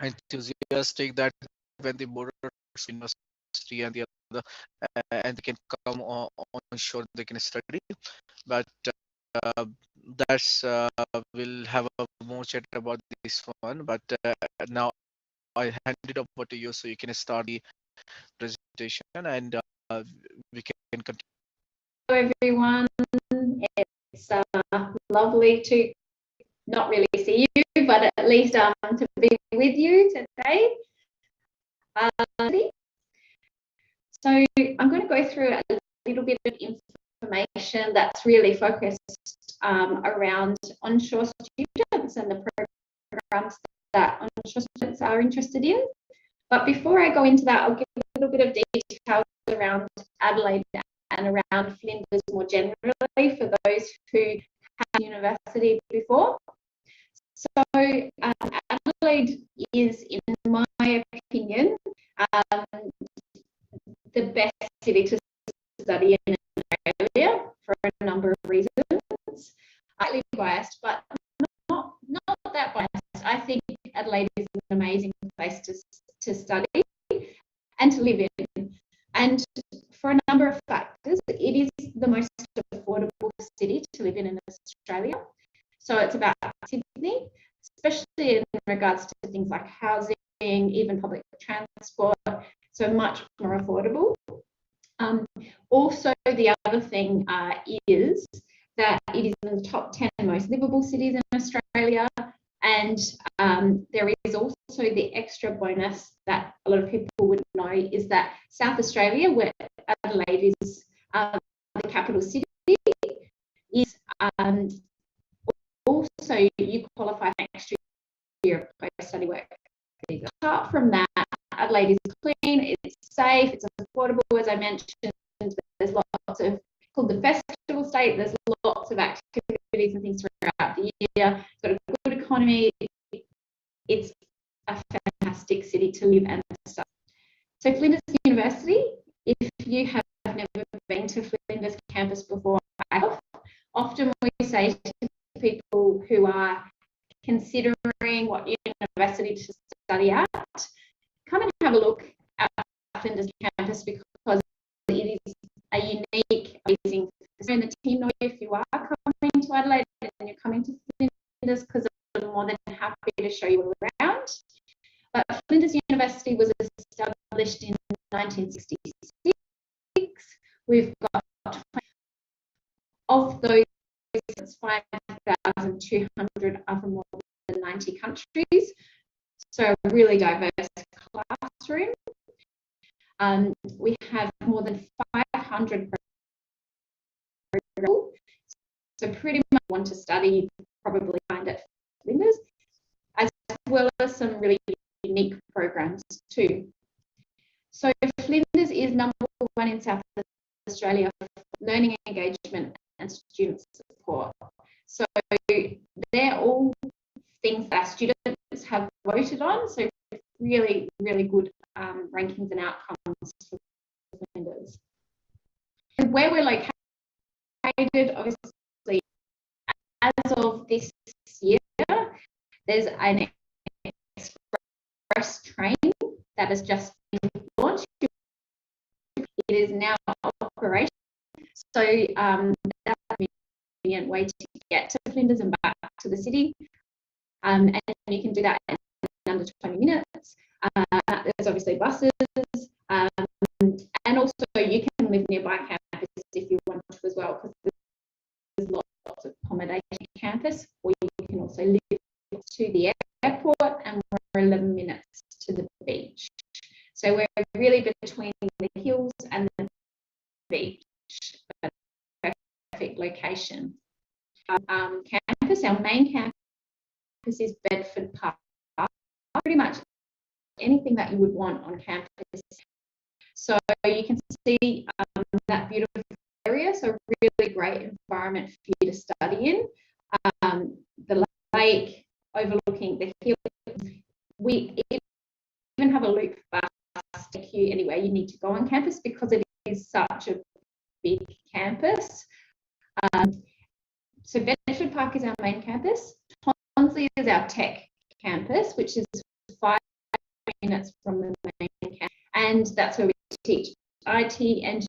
enthusiastic that when the border university and the other and they can come on shore, they can study. But uh, that's we'll have a more chat about this one. But now I hand it over to you so you can start the presentation and we can continue. Hello everyone, it's lovely to not really see you, but at least to be with you today. So I'm going to go through a little bit of information that's really focused around onshore students and the programs that onshore students are interested in. But before I go into that, I'll give a little bit of details around Adelaide and around Flinders more generally for those who have university before. So Adelaide is, in my opinion, the best city to study in Australia for a number of reasons. Slightly biased, but not that biased. I think Adelaide is an amazing place to study and to live in. And for a number of factors, it is the most affordable city to live in Australia. So it's about Sydney, especially in regards to things like housing, even public transport, so much more affordable. Also, the other thing is that it is in the top 10 most livable cities in Australia. And there is also the extra bonus that a lot of people would know is that South Australia, where Adelaide is the capital city, is also you qualify for an extra year of post-study work. Apart from that, Adelaide is clean, it's safe, it's affordable, as I mentioned. There's lots of, called the festival state, there's lots of activities and things throughout the year. It's got a good economy. It's a fantastic city to live and study. So Flinders University, if you have never been to Flinders campus before, often we say to people who are considering what university to study at, come and have a look at Flinders campus because it is a unique, amazing. And the team know if you are coming to Adelaide and you're coming to Flinders, because I'm more than happy to show you around. But Flinders University was established in 1966. We've got of those 5,200 are from more than 90 countries. So a really diverse classroom. We have more than 500 programs. So pretty much want to study, probably find at Flinders, as well as some really unique programs too. So Flinders is number one in South Australia for learning engagement and student support. So they're all things that students have voted on. So really, really good rankings and outcomes for Flinders. And where we're located, obviously, as of this year, there's an express train that has just been launched. It is now operational. So that's a convenient way to get to Flinders and back to the city. And you can do that in under 20 minutes. There's obviously buses. And also you can live nearby campus if you want to as well, because there's lots of accommodation campus, or you can also live to the airport, and we're 11 minutes to the beach. So we're really between the hills and the beach, but perfect location. Campus, our main campus is Bedford Park. Pretty much anything that you would want on campus. So you can see that beautiful area, so really great environment for you to study in. The lake overlooking the hills. We even have a loop bus to take you anywhere you need to go on campus because it is such a big campus. So Bedford Park is our main campus. Tonsley is our tech campus, which is 5 minutes from the main campus, and that's where we teach IT Engineering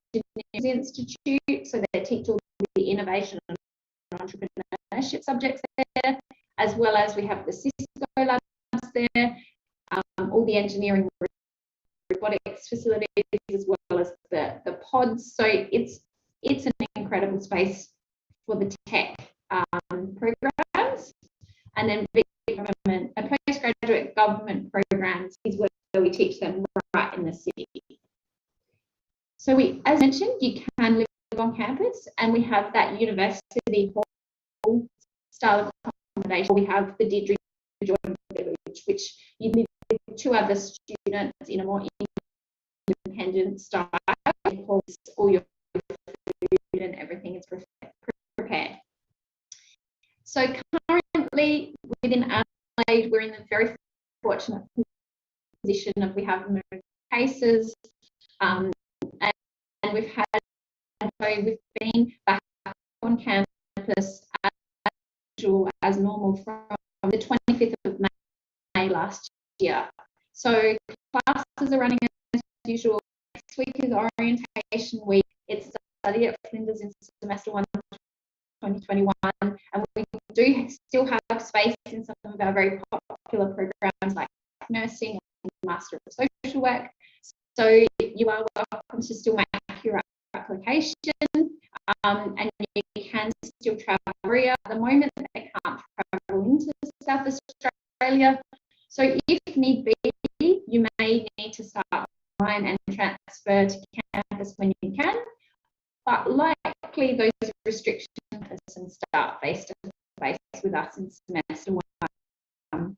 Institute, so they teach all the innovation and entrepreneurship subjects there, as well as we have the Cisco labs there, all the engineering robotics facilities, as well as the pods. So it's an incredible space for the tech programs. And then government and postgraduate government programs is where we teach them right in the city. So as mentioned, you can live on campus, and we have that university hall style of accommodation. We have the Deirdre Jordan Village, which you live with 2 other students in a more independent style. All your food and everything is prepared. So currently within Adelaide, we're in the very fortunate position of we have no cases, and we've been back on campus as normal from the 25th of May last year. So classes are running as usual. Next week is orientation week. It's study at Flinders in semester 1 2021, and we do still have space in some of our very popular programs like nursing and Master of Social Work. So you are welcome to still make your application, and you can still travel. At the moment, they can't travel into South Australia. So if need be, you may need to start online and transfer to campus when you can. But likely those restrictions and start face-to-face with us in semester 1.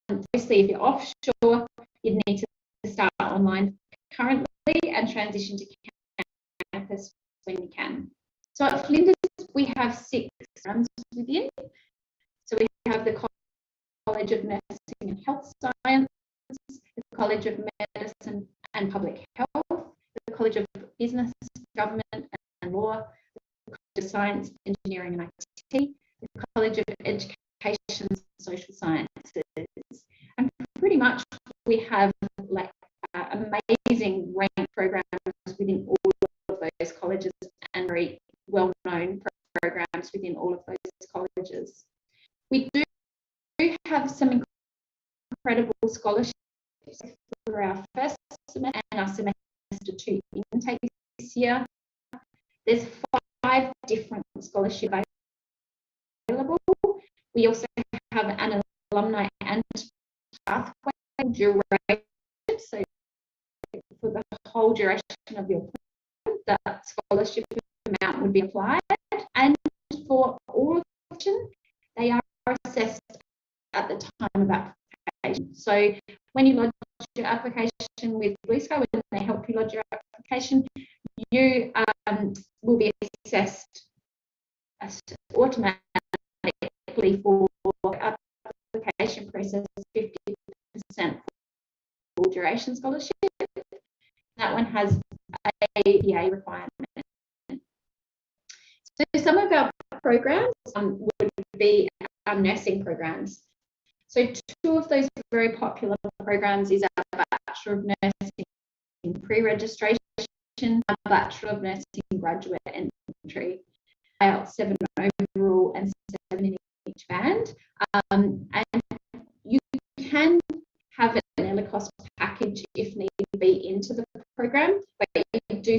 Obviously, if you're offshore, you'd need to start online currently and transition to campus when you can. So at Flinders, we have 6 programs within. So we have the College of Nursing and Health Science, the College of Medicine and Public Health, the College of Business, Government and Law, the College of Science, Engineering and IT, the College of Education and Social Sciences. And pretty much we have like amazing ranked programs within all of those colleges and very well-known programs within all of those colleges. We do have some incredible scholarships for our first semester and our semester 2 intake this year. There's 5 different scholarships available. We also have an alumni and pathway duration. So for the whole duration of your plan, that scholarship amount would be applied. And for all of them, they are assessed at the time of application. So when you lodge your application with Blue Sky, when they help you lodge your application, you will be assessed automatically for application process 50% full duration scholarship. That one has a PA requirement. So some of our programs would be our nursing programs. So 2 of those very popular programs is our Bachelor of Nursing pre-registration, our Bachelor of Nursing graduate entry, IELTS 7 overall and 7 in each band. And you can have an early cost package if need be into the program, but you do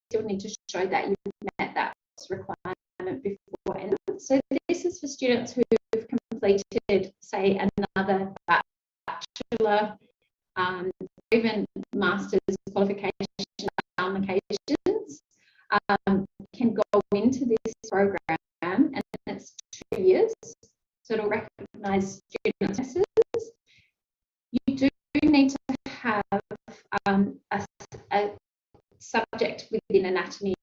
still need to show that you've met that requirement before. And so this is for students who've completed, say, another bachelor, even master's qualification applications, can go into this program, and it's 2 years, so it'll recognise students. You do need to have a subject within anatomy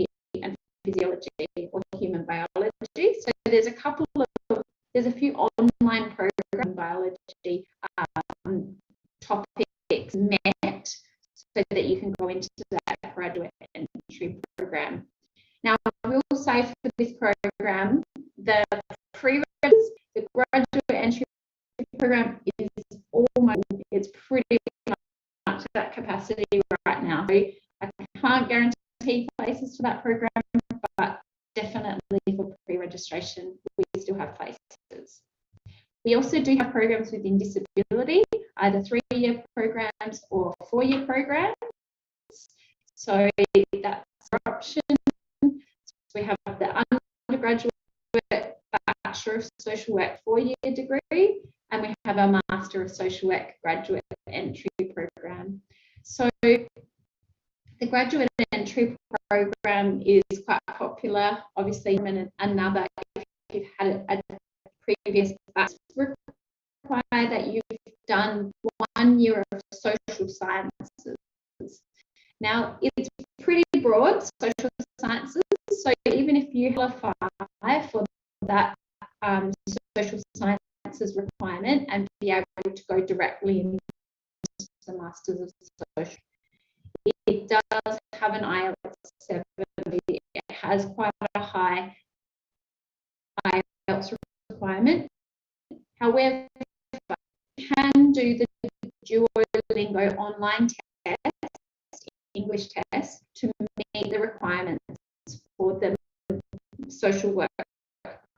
and physiology or human biology. So there's a few online programs in biology topics met so that you can go into that graduate entry program. Now, I will say for this program, the graduate entry program is it's pretty much at capacity right now. So I can't guarantee places for that program, but definitely for pre-registration, we still have places. We also do have programs within disability, either 3-year programs or 4-year programs. So that's our option. So we have the undergraduate Bachelor of Social Work 4-year degree, and we have our Master of Social Work graduate entry program. So the graduate entry program is quite popular. Obviously, another, if you've had a previous bachelor, require that you've done 1 year of social sciences. Now, it's pretty broad, social sciences, so even if you qualify for that social sciences requirement and be able to go directly into the Masters of Social, it does have an IELTS 7. It has quite a high IELTS requirement. However, you can do the Duolingo online test, English test, to meet the requirements for the social work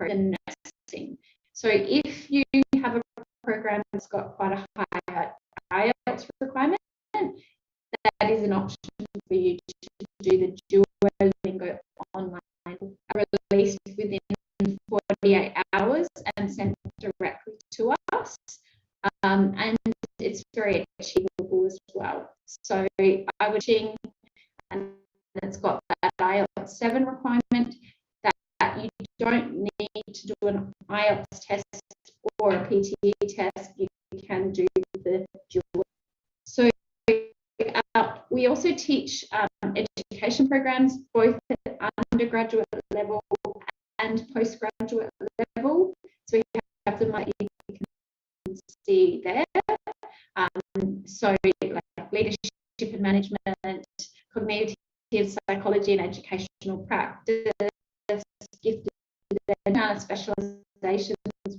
and nursing. So if you have a program that's got quite a high IELTS requirement, that is an option for you to do the Duolingo online, released within 48 hours and sent directly to us. And it's very achievable as well. So I would think, and it's got that IELTS 7 requirement, that you don't need to do an IELTS test or a PTE test. You can do the dual. So we also teach education programs both at undergraduate level and postgraduate level. So we have the money you can see there. So like leadership and management, cognitive psychology and educational practice, gifted and specializations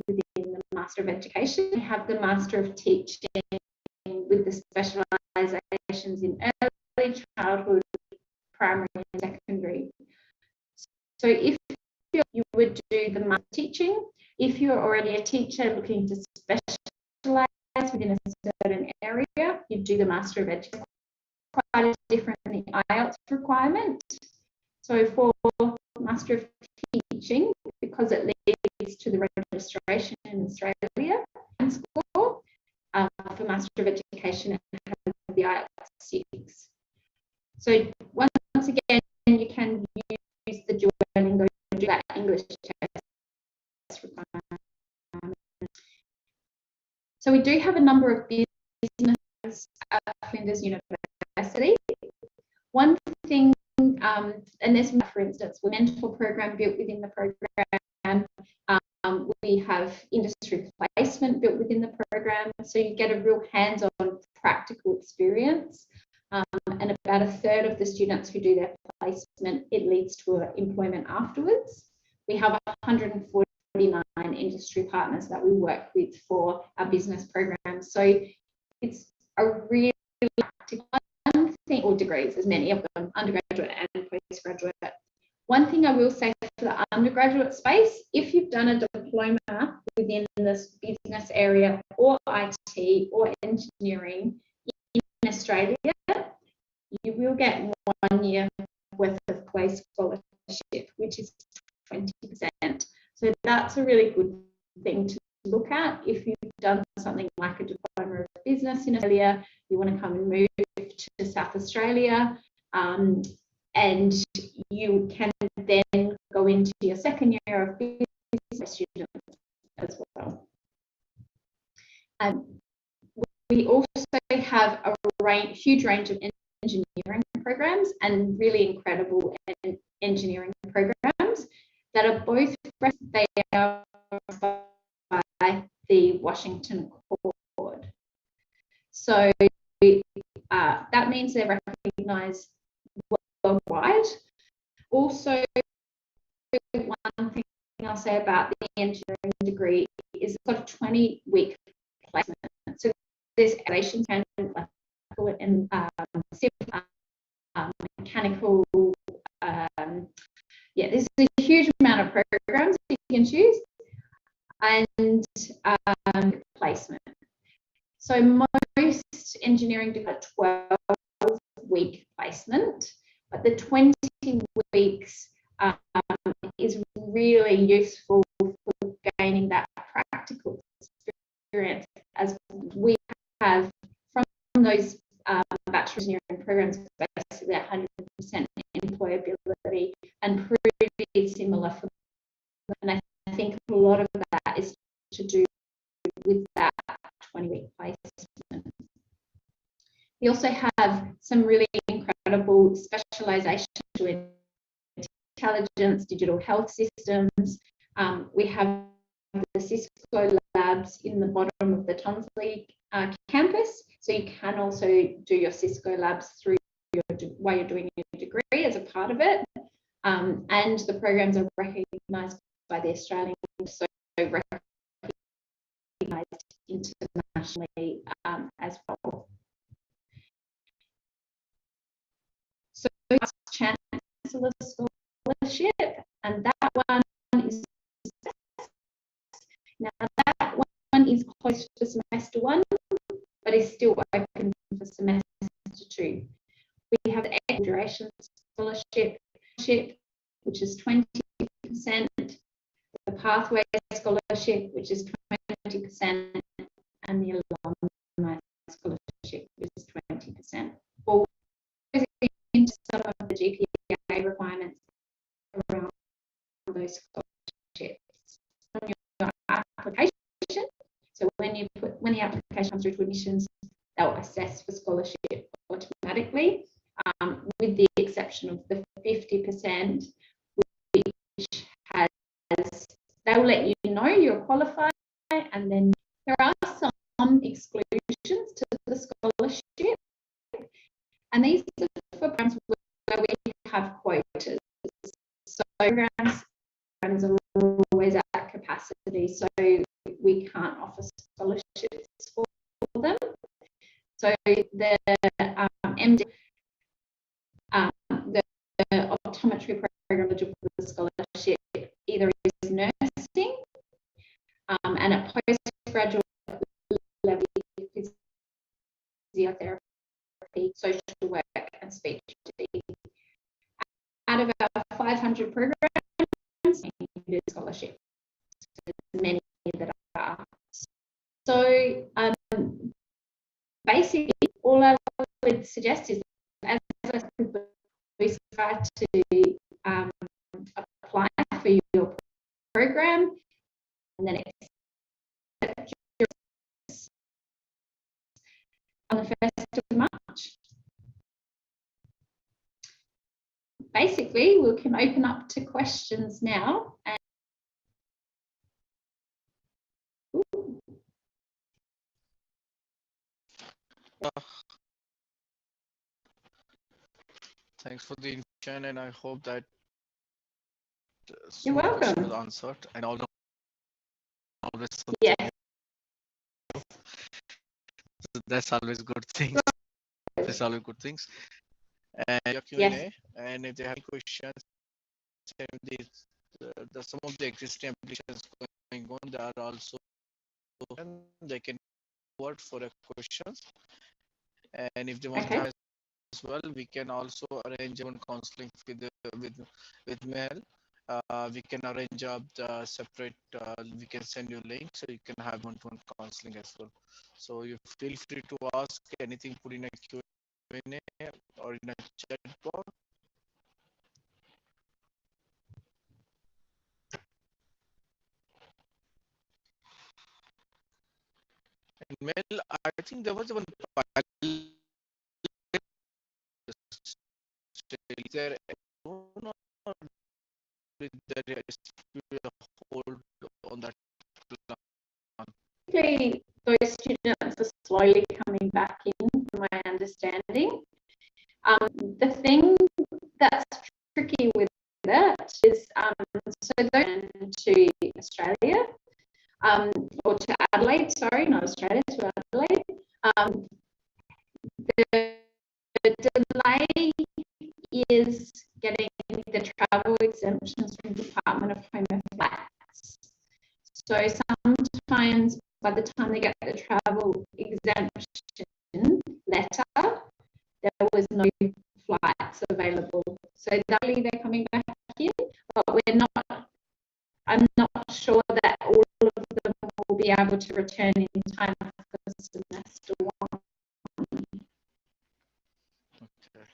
within the Master of Education. We have the Master of Teaching with the specializations in early childhood, primary and secondary. So if you would do the Master of Teaching, if you're already a teacher looking to specialize within a certain area, you do the Master of Education. Quite different than the IELTS requirement. So for Master of Teaching, because it leads to the registration in Australia and score, for Master of Education, it has the IELTS 6. So once again, you can use the Duolingo to do that English test requirement. So we do have a number of businesses at Flinders University. One thing, and there's, for instance, a mentor program built within the program. We have industry placement built within the program, so you get a real hands-on practical experience. And about a third of the students who do their placement, it leads to employment afterwards. We have 149 industry partners that we work with for our business programs. So it's a really practical thing, or degrees, there's many of them, undergraduate and postgraduate. One thing I will say for the undergraduate space, if you've done a diploma within this business area or IT or engineering in Australia, you will get 1 year worth of place scholarship, which is 20%. So that's a really good thing to look at. If you've done something like a diploma of business in Australia, you want to come and move to South Australia, and you can then go into your second year of business students as well. We also have a huge range of engineering programs and really incredible engineering programs that are both, they are by the Washington Accord. So that means they're recognised worldwide. Also, one thing I'll say about the engineering degree is it's got a 20-week placement. So there's aviation and civil, mechanical. There's a huge amount of programs you can choose, and placement. So most engineering do a 12-week placement, but the 20 weeks is really useful for gaining that practical experience, as we have from those bachelor engineering programs basically 100% employability and pretty similar for them. And I think a lot of that is to do with that 20-week placement. We also have some really incredible specialisation in intelligence, digital health systems. We have the Cisco labs in the bottom of the Tonsley campus, so you can also do your Cisco labs through while you're doing your degree as a part of it. And the programs are recognised by the Australian, so recognised internationally as well. So Chancellor Scholarship, and that one is closed for semester 1, but is still open for semester 2. We have the duration scholarship, which is 20%, the pathway scholarship, which is 20%, and the alumni scholarship, which is 20%. All into some of the GPA requirements around those scholarships on your application. So when the application comes through to admissions, they'll assess for scholarship automatically, with the exception of the 50%, which has, they'll let you know you're qualified, and then there are some exclusions to the scholarship, and these are for programs where we have quotas. So programs are always at capacity, so we can't offer scholarships for them. So the MD, the optometry program eligible for the scholarship either is nursing, and at postgraduate level, physiotherapy, social work, and speech. Out of our 500 programs, we do scholarship. Many that are. So basically, all I would suggest is, as I said, we try to apply for your program, and then accept on the 1st of March. Basically, we can open up to questions now. And Thanks for the invitation, and I hope that you're welcome. Was answered, and always yes. That's always good things. That's always good things. And your Q&A, yes. And if they have questions, some of the existing applications going on, they are also, and they can forward for a questions. And if they want to have as well, we can also arrange one counseling with mail. We can arrange up the separate, we can send you a link so you can have one-to-one counseling as well. So you feel free to ask anything, put in a Q&A or in a chat box. And mail, I think there was one there there is a hold on that plan. Those students are slowly coming back in, from my understanding. The thing that's tricky with that is, so going to Australia, or to Adelaide, sorry, not Australia, to Adelaide. The delay is getting the travel exemptions from the Department of Home Affairs. So sometimes by the time they get the travel exemption letter, there was no flights available. So they're coming back in, but I'm not sure that all of them will be able to return in time for semester one. Okay.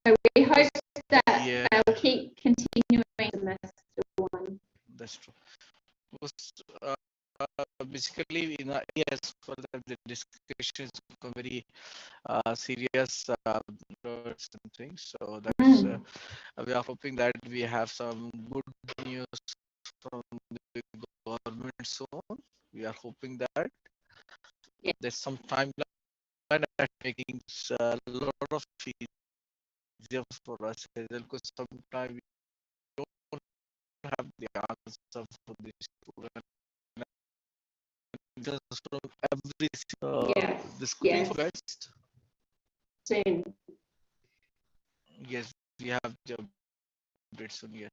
So we hope that Yeah, they'll keep continuing semester one. that's true. Was basically yes, for the discussions very serious words and things. So that's we are hoping that we have some good news from the government soon. We are hoping that there's some timeline that making a lot of easier for us as well, because sometimes we don't have the answer for this student. Just from every this could be for guys. Soon. Yes, we have the updates soon. Yes.